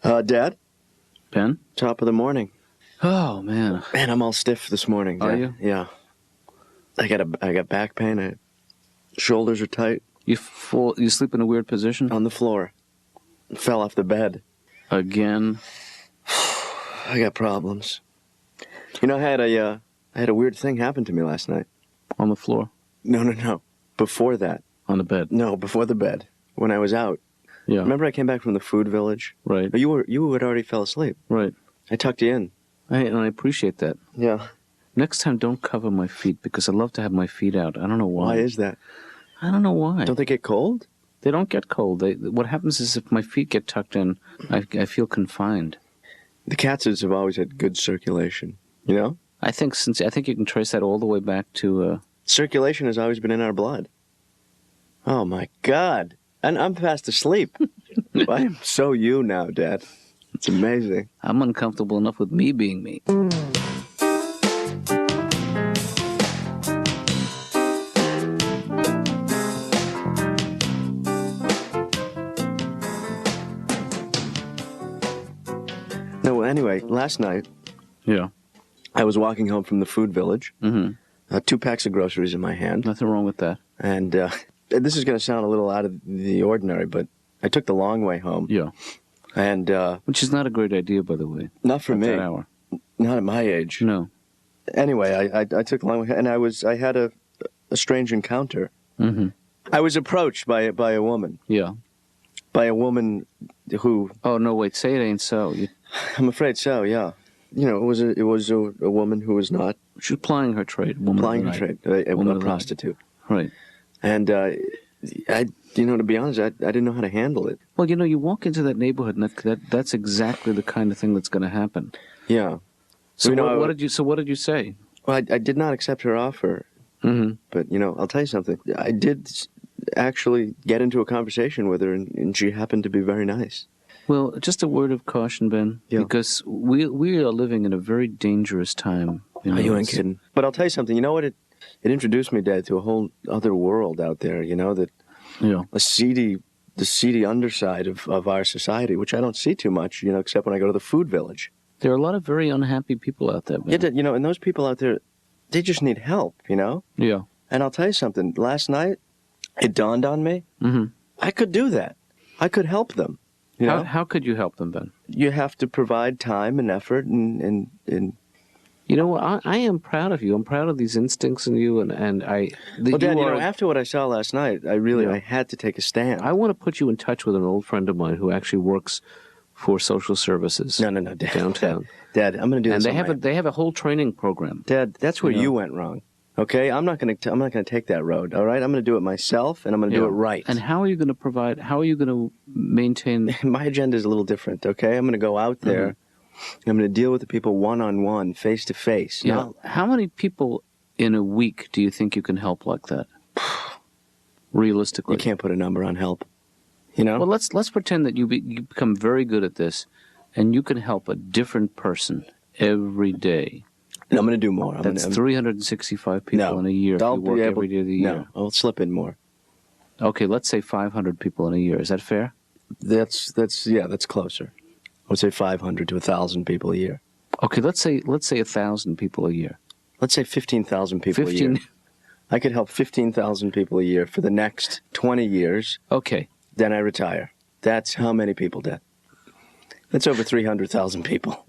Dad? Ben? Top of the morning. Oh, man. Man, I'm all stiff this morning, Dad. Are you? Yeah. I got back pain. Shoulders are tight. You sleep in a weird position? On the floor. Fell off the bed. Again? I got problems. You know, I had a weird thing happen to me last night. On the floor? No. Before that. On the bed? No, before the bed. When I was out. Yeah. Remember I came back from the food village? Right. You had already fell asleep. Right. I tucked you in. And I appreciate that. Yeah. Next time, don't cover my feet, because I love to have my feet out. I don't know why. Why is that? I don't know why. Don't they get cold? They don't get cold. What happens is if my feet get tucked in, I feel confined. The KATZs have always had good circulation, you know? I think you can trace that all the way back to... Circulation has always been in our blood. Oh, my God. And I'm fast asleep. I am so you now, Dad. It's amazing. I'm uncomfortable enough with me being me. No, anyway, last night... Yeah. I was walking home from the food village. Mm-hmm. 2 packs of groceries in my hand. Nothing wrong with that. And this is going to sound a little out of the ordinary, but I took the long way home. Yeah. And which is not a great idea, by the way. Not for me. That hour. Not at my age. No. Anyway, I took the long way, and I had a strange encounter. Mm-hmm. I was approached by a woman. Yeah. By a woman who... Oh, no, wait, say it ain't so. I'm afraid so, yeah. You know, it was a woman who was not... She was plying her trade. Plying her trade. A prostitute. Right. And, to be honest, I didn't know how to handle it. Well, you walk into that neighborhood, and that's exactly the kind of thing that's going to happen. Yeah. So what did you say? Well, I did not accept her offer. Mm-hmm. But, I'll tell you something. I did actually get into a conversation with her, and she happened to be very nice. Well, just a word of caution, Ben, because we are living in a very dangerous time. You ain't kidding. But I'll tell you something. You know what? It introduced me, Dad, to a whole other world out there, the seedy underside of our society, which I don't see too much, except when I go to the food village. There are a lot of very unhappy people out there, Ben. Yeah, and those people out there, they just need help, Yeah. And I'll tell you something. Last night, it dawned on me, I could do that. I could help them. How could you help them, Ben? You have to provide time and effort and You know what? I am proud of you. I'm proud of these instincts in you, and I... Well, Dad, after what I saw last night, I had to take a stand. I want to put you in touch with an old friend of mine who actually works for social services. No, Dad. Downtown. Dad, I'm going to do this. And they have a whole training program. Dad, that's where you went wrong. Okay, I'm not going to take that road. All right, I'm going to do it myself, and I'm going to do it right. And how are you going to provide? How are you going to maintain? My agenda is a little different. Okay, I'm going to go out there. And I'm going to deal with the people one-on-one, face-to-face. Yeah. Now, how many people in a week do you think you can help like that? Realistically, you can't put a number on help. Well, let's pretend that you become very good at this, and you can help a different person every day. And I'm going to do more. That's 365 people in a year. I'll if you work every day of the year. No, I'll slip in more. Okay, let's say 500 people in a year. Is that fair? That's closer. I would say 500 to 1,000 people a year. Okay, let's say 1,000 people a year. Let's say 15,000 people a year. I could help 15,000 people a year for the next 20 years. Okay. Then I retire. That's how many people, Dad? That's over 300,000 people.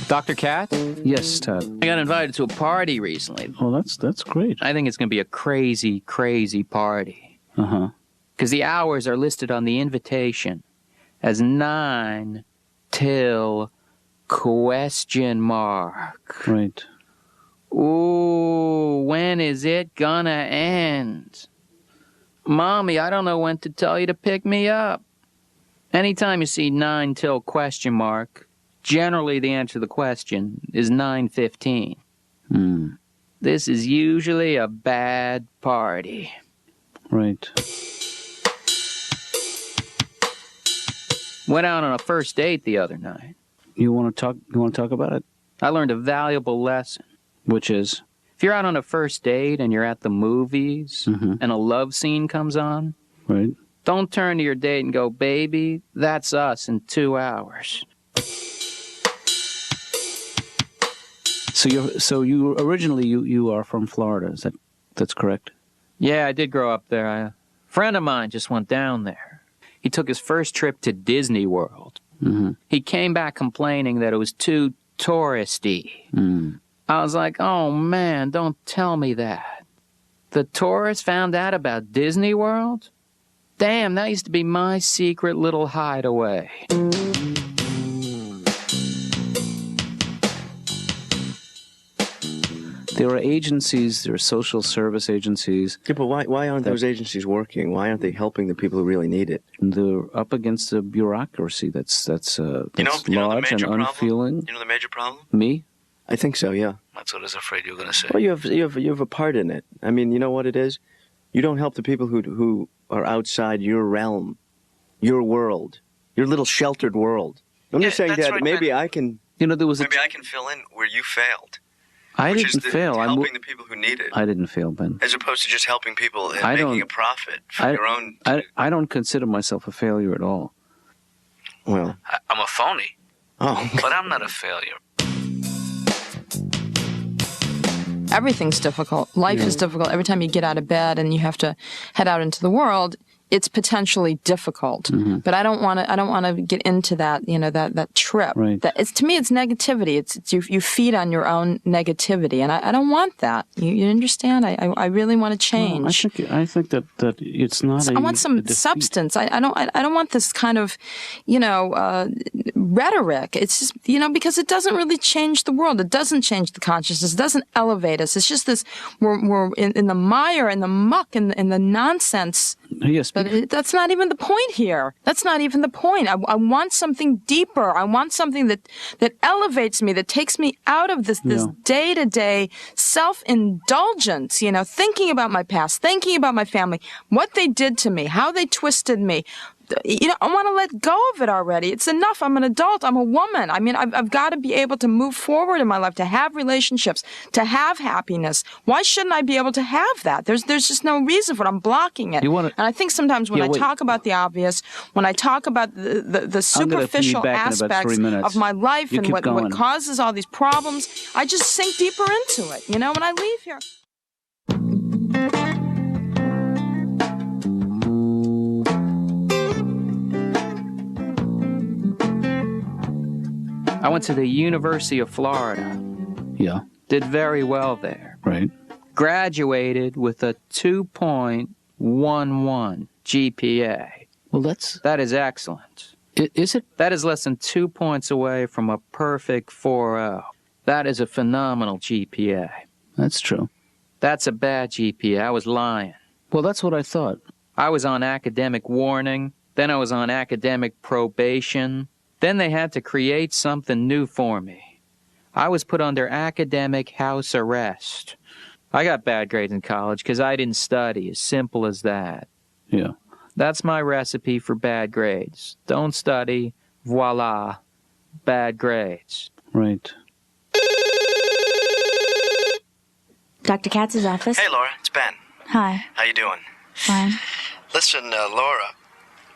Dr. KATZ? Yes, Todd. I got invited to a party recently. Oh, that's great. I think it's going to be a crazy, crazy party. Uh-huh. Because the hours are listed on the invitation as 9 till ? Right. Ooh, when is it gonna end? Mommy, I don't know when to tell you to pick me up. Anytime you see 9 till ? Generally the answer to the question is 9:15. This is usually a bad party. Right. Went out on a first date the other night. You want to talk about it? I learned a valuable lesson. Which is? If you're out on a first date and you're at the movies and a love scene comes on, right, Don't turn to your date and go, baby, that's us in 2 hours. So you originally you are from Florida, that's correct? Yeah, I did grow up there. A friend of mine just went down there. He took his first trip to Disney World. Mm-hmm. He came back complaining that it was too touristy. Mm. I was like, oh man, don't tell me that. The tourists found out about Disney World? Damn, that used to be my secret little hideaway. There are agencies, there are social service agencies. Yeah, but why aren't those agencies working? Why aren't they helping the people who really need it? They're up against a bureaucracy that's large and unfeeling. You know the major problem? Me? I think so, yeah. That's what I was afraid you were going to say. Well, you have a part in it. I mean, you know what it is? You don't help the people who are outside your realm, your world, your little sheltered world. I'm just saying that right, maybe I can. You know, maybe I can fill in where you failed. I didn't fail. I'm helping the people who need it. I didn't fail, Ben. As opposed to just helping people and making a profit from your own. I don't consider myself a failure at all. Well, I'm a phony. Oh, but I'm not a failure. Everything's difficult. Life is difficult. Every time you get out of bed and you have to head out into the world, it's potentially difficult. Mm-hmm. But I don't want to get into that, that trip. Right. To me, it's negativity. It's you feed on your own negativity, and I don't want that. You understand? I really want to change. Well, I think that it's not. I want some substance. I don't want this kind of, rhetoric. It's just, because it doesn't really change the world. It doesn't change the consciousness. It doesn't elevate us. It's just this. We're in the mire and the muck and the nonsense. Yes. But that's not even the point here. That's not even the point. I want something deeper. I want something that elevates me, that takes me out of this day-to-day self-indulgence, thinking about my past, thinking about my family, what they did to me, how they twisted me. I want to let go of it already. It's enough. I'm an adult. I'm a woman. I mean, I've got to be able to move forward in my life, to have relationships, to have happiness. Why shouldn't I be able to have that? There's just no reason for it. I'm blocking it. And I think sometimes when I talk about the obvious, when I talk about the superficial aspects of my life and what causes all these problems, I just sink deeper into it, when I leave here. I went to the University of Florida. Yeah. Did very well there. Right. Graduated with a 2.11 GPA. Well, that is excellent. Is it? That is less than 2 points away from a perfect 4.0. That is a phenomenal GPA. That's true. That's a bad GPA. I was lying. Well, that's what I thought. I was on academic warning. Then I was on academic probation. Then they had to create something new for me. I was put under academic house arrest. I got bad grades in college because I didn't study, as simple as that. Yeah. That's my recipe for bad grades. Don't study, voila, bad grades. Right. Dr. Katz's office. Hey, Laura, it's Ben. Hi. How you doing? Fine. Listen, Laura,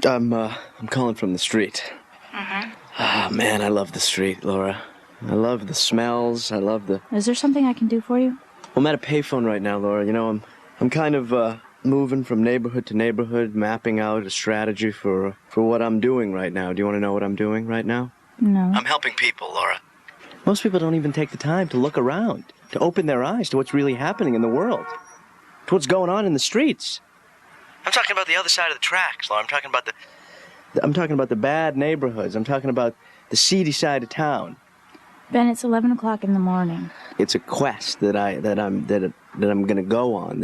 I'm calling from the street. Mm-hmm. Ah, man, I love the street, Laura. I love the smells. I love the... Is there something I can do for you? I'm at a payphone right now, Laura. I'm kind of moving from neighborhood to neighborhood, mapping out a strategy for what I'm doing right now. Do you want to know what I'm doing right now? No. I'm helping people, Laura. Most people don't even take the time to look around, to open their eyes to what's really happening in the world, to what's going on in the streets. I'm talking about the other side of the tracks, Laura. I'm talking about the bad neighborhoods. I'm talking about the seedy side of town. Ben, it's 11 o'clock in the morning. It's a quest that I'm going to go on.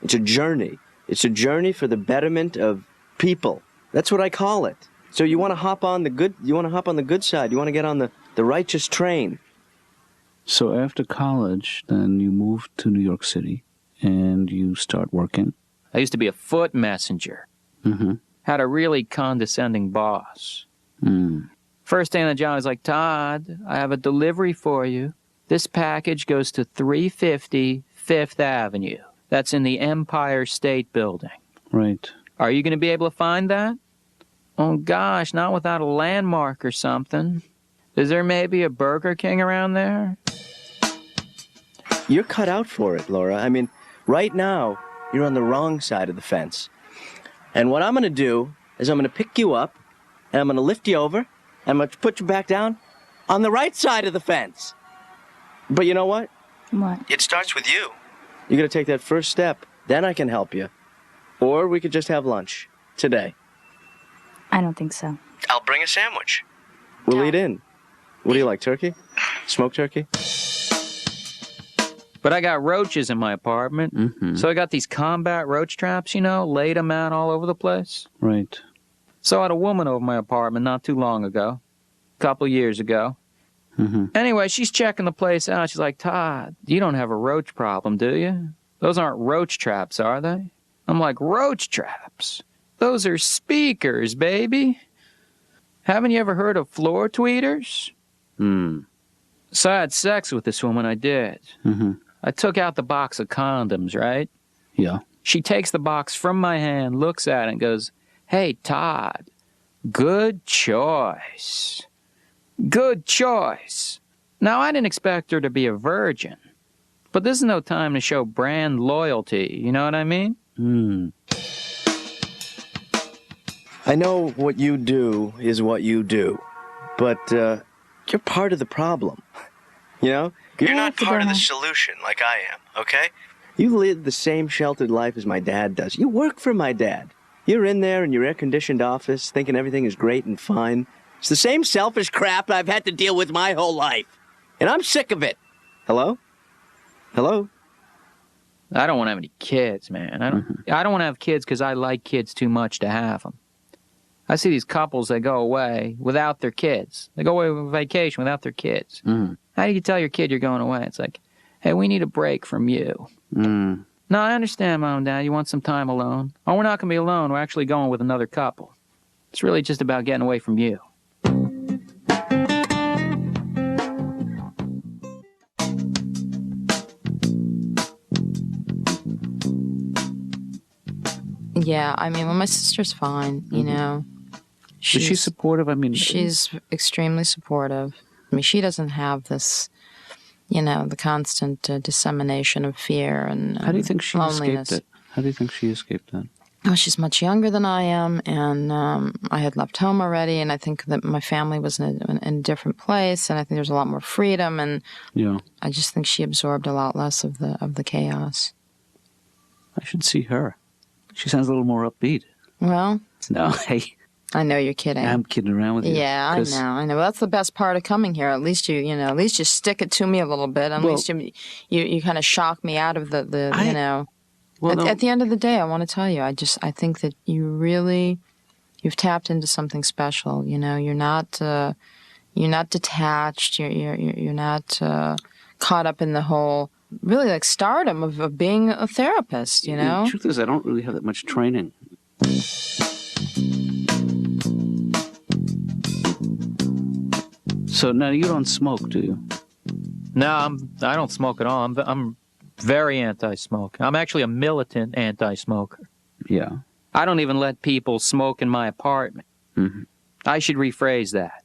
It's a journey. It's a journey for the betterment of people. That's what I call it. So you want to hop on the good. You want to hop on the good side. You want to get on the righteous train. So after college, then you moved to New York City, and you start working. I used to be a foot messenger. Mm-hmm. Had a really condescending boss. Mm. First day on the job, I was like, Todd, I have a delivery for you. This package goes to 350 Fifth Avenue. That's in the Empire State Building. Right. Are you going to be able to find that? Oh, gosh, not without a landmark or something. Is there maybe a Burger King around there? You're cut out for it, Laura. I mean, right now, you're on the wrong side of the fence. And what I'm going to do is I'm going to pick you up, and I'm going to lift you over, and I'm going to put you back down on the right side of the fence. But you know what? What? It starts with you. You're going to take that first step, then I can help you. Or we could just have lunch today. I don't think so. I'll bring a sandwich. We'll eat in. What do you like, turkey? Smoked turkey? But I got roaches in my apartment. So I got these combat roach traps, laid them out all over the place. Right. So I had a woman over my apartment not too long ago, a couple years ago. Anyway, she's checking the place out. She's like, Todd, you don't have a roach problem, do you? Those aren't roach traps, are they? I'm like, roach traps? Those are speakers, baby. Haven't you ever heard of floor tweeters? So I had sex with this woman, I did. I took out the box of condoms, right? Yeah. She takes the box from my hand, looks at it, and goes, hey, Todd, good choice. Good choice. Now, I didn't expect her to be a virgin, but this is no time to show brand loyalty, you know what I mean? I know what you do is what you do, but you're part of the problem. You're not part of the solution like I am, okay? You live the same sheltered life as my dad does. You work for my dad. You're in there in your air-conditioned office thinking everything is great and fine. It's the same selfish crap I've had to deal with my whole life. And I'm sick of it. Hello? Hello? I don't want to have any kids, man. I don't want to have kids because I like kids too much to have them. I see these couples that go away without their kids. They go away on vacation without their kids. How do you tell your kid you're going away? It's like, hey, we need a break from you. No, I understand, Mom and Dad. You want some time alone. Oh, we're not going to be alone. We're actually going with another couple. It's really just about getting away from you. Yeah, I mean, well, my sister's fine, Is she supportive? I mean, she's extremely supportive. I mean, she doesn't have this, the constant dissemination of fear and how do you think she loneliness. escaped it? How do you think she escaped that? Well, she's much younger than I am, and I had left home already, and I think that my family was in a different place, and I think there's a lot more freedom, and I just think she absorbed a lot less of the chaos. I should see her. She sounds a little more upbeat. Well, no, hey. I know you're kidding. I'm kidding around with you. Yeah, I know. Well, that's the best part of coming here. At least at least you stick it to me a little bit. At least you kind of shock me out of the. Well, at the end of the day, I want to tell you, I think that you've tapped into something special. You're not detached. You're not caught up in the whole really like stardom of being a therapist. The truth is, I don't really have that much training. So now you don't smoke, do you? No, I don't smoke at all. I'm very anti-smoke. I'm actually a militant anti-smoker. Yeah. I don't even let people smoke in my apartment. I should rephrase that.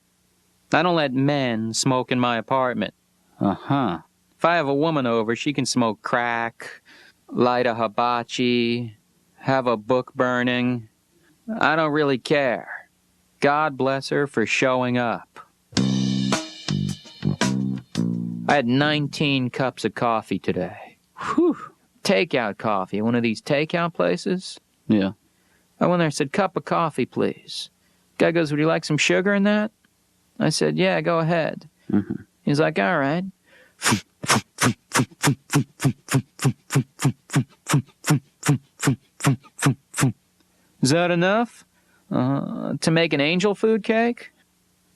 I don't let men smoke in my apartment. If I have a woman over, she can smoke crack, light a hibachi, have a book burning. I don't really care. God bless her for showing up. I had 19 cups of coffee today. Whew. Takeout coffee, one of these takeout places. Yeah. I went there and said, cup of coffee, please. Guy goes, would you like some sugar in that? I said, yeah, go ahead. He's like, all right. Is that enough? To make an angel food cake?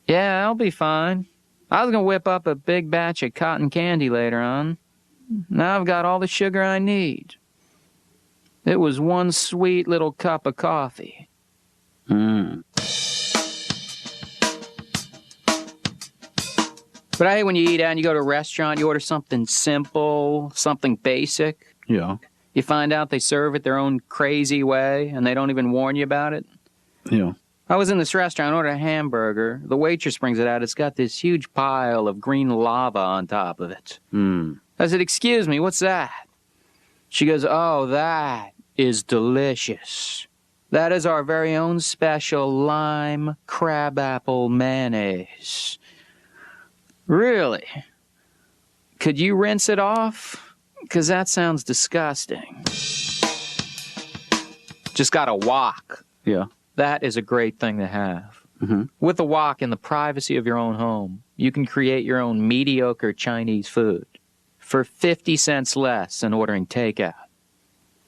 Yeah, I'll be fine. I was going to whip up a big batch of cotton candy later on. Now I've got all the sugar I need. It was one sweet little cup of coffee. But I hate when you eat out and you go to a restaurant, you order something simple, something basic. Yeah. You find out they serve it their own crazy way, and they don't even warn you about it. Yeah. I was in this restaurant, ordered a hamburger. The waitress brings it out. It's got this huge pile of green lava on top of it. I said, excuse me, what's that? She goes, oh, that is delicious. That is our very own special lime crabapple mayonnaise. Really? Could you rinse it off? Because that sounds disgusting. Just got a wok. Yeah. That is a great thing to have. Mm-hmm. With a wok in the privacy of your own home, you can create your own mediocre Chinese food for 50 cents less than ordering takeout.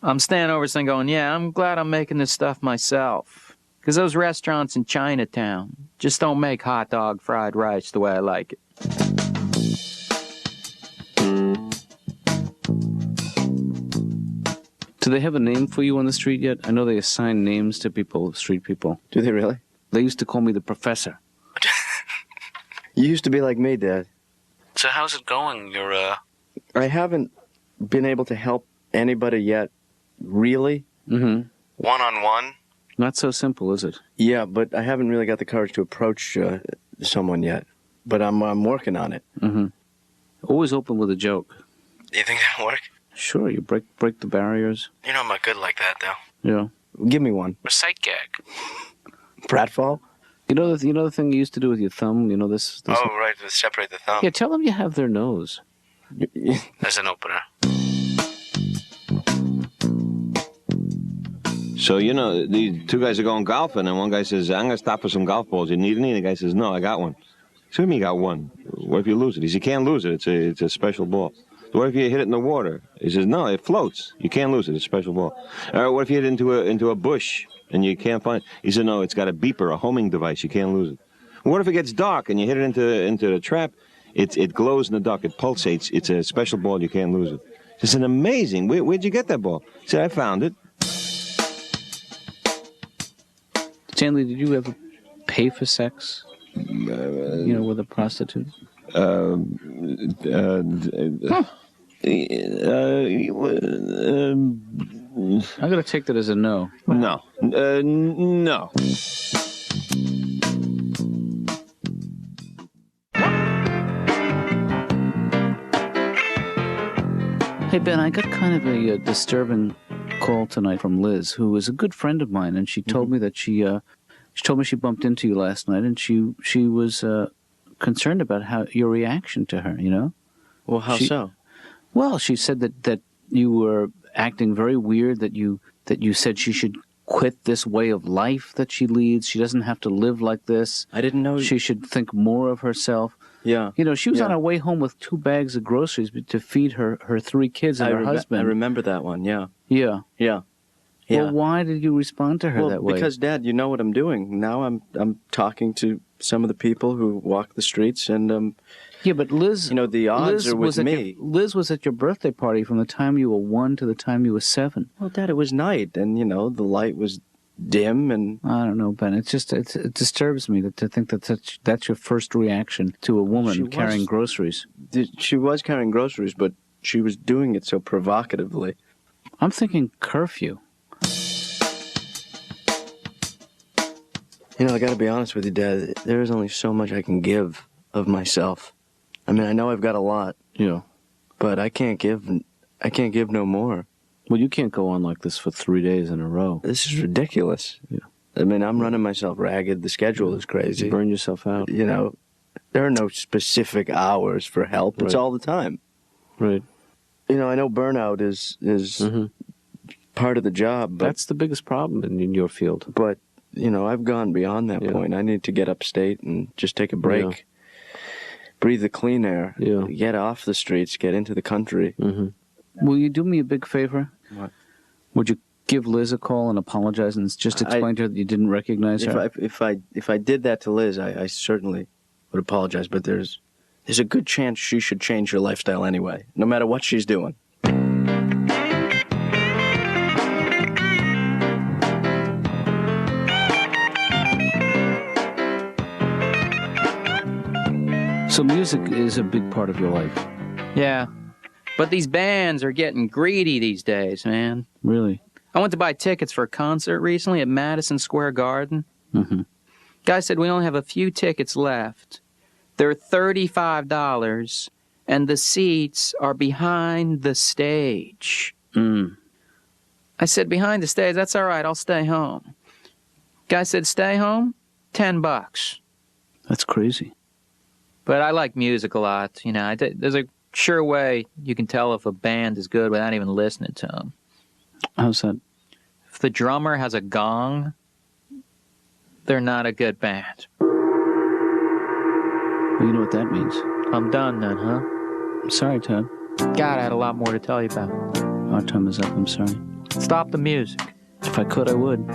I'm standing over this thing going, yeah, I'm glad I'm making this stuff myself. Because those restaurants in Chinatown just don't make hot dog fried rice the way I like it. Do they have a name for you on the street yet? I know they assign names to people, street people. Do they really? They used to call me the professor. You used to be like me, Dad. So how's it going? I haven't been able to help anybody yet, really. Mm-hmm. One-on-one? Not so simple, is it? Yeah, but I haven't really got the courage to approach someone yet. But I'm working on it. Mm-hmm. Always open with a joke. Do you think that'll work? Sure, you break the barriers. You know I'm not good like that, though. Yeah. Give me one. A sight gag. Pratfall? You know the thing you used to do with your thumb? You know this Oh, right, to separate the thumb. Yeah, tell them you have their nose. As an opener. So, you know, these two guys are going golfing, and one guy says, I'm going to stop for some golf balls. You need any? And the guy says, no, I got one. So what do you mean you got one? What if you lose it? He says, you can't lose it. It's a special ball. So what if you hit it in the water? He says, no, it floats. You can't lose it. It's a special ball. What if you hit it into a bush and you can't find it? He said, no, it's got a beeper, a homing device. You can't lose it. What if it gets dark and you hit it into the trap? It glows in the dark. It pulsates. It's a special ball. You can't lose it. It's an amazing. Where'd you get that ball? He said, I found it. Stanley, did you ever pay for sex? With a prostitute? I'm going to take that as a no. No. No. Hey, Ben, I got kind of a disturbing call tonight from Liz, who is a good friend of mine, and she told me that she told me she bumped into you last night, and she was concerned about your reaction to her, you know? Well, how so? Well, she said that you were acting very weird, that you said she should quit this way of life that she leads. She doesn't have to live like this. I didn't know. She should think more of herself. Yeah. You know, she was on her way home with 2 bags of groceries to feed her 3 kids and her husband. I remember that one, yeah. Yeah. Yeah. Well, why did you respond to her that way? Because, Dad, you know what I'm doing. Now I'm talking to some of the people who walk the streets, and yeah, but Liz, the odds are with me. Liz was at your birthday party from the time you were 1 to the time you were 7. Well, Dad, it was night, and the light was dim, and I don't know, Ben. It disturbs me to think that that's your first reaction to a woman carrying groceries. She was carrying groceries, but she was doing it so provocatively. I'm thinking curfew. I got to be honest with you, Dad. There is only so much I can give of myself. I mean, I know I've got a lot. Yeah. But I can't give no more. Well, you can't go on like this for 3 days in a row. This is ridiculous. Yeah. I mean, I'm running myself ragged. The schedule is crazy. You burn yourself out. There are no specific hours for help. It's all the time. Right. I know burnout is part of the job. But, that's the biggest problem in your field. But, I've gone beyond that point. I need to get upstate and just take a break. Yeah. Breathe the clean air. Yeah. Get off the streets. Get into the country. Mm-hmm. Will you do me a big favor? What? Would you give Liz a call and apologize and just explain to her that you didn't recognize her? If I did that to Liz, I certainly would apologize. But there's a good chance she should change her lifestyle anyway, no matter what she's doing. So music is a big part of your life. Yeah. But these bands are getting greedy these days, man. Really? I went to buy tickets for a concert recently at Madison Square Garden. Mm-hmm. Guy said we only have a few tickets left. They're $35, and the seats are behind the stage. I said, behind the stage? That's all right, I'll stay home. Guy said, stay home? $10. That's crazy. But I like music a lot. You know, there's a sure way you can tell if a band is good without even listening to them. How's that? If the drummer has a gong, they're not a good band. Well, you know what that means. I'm done then, huh? I'm sorry, Ted. God, I had a lot more to tell you about. Our time is up. I'm sorry. Stop the music. If I could, I would.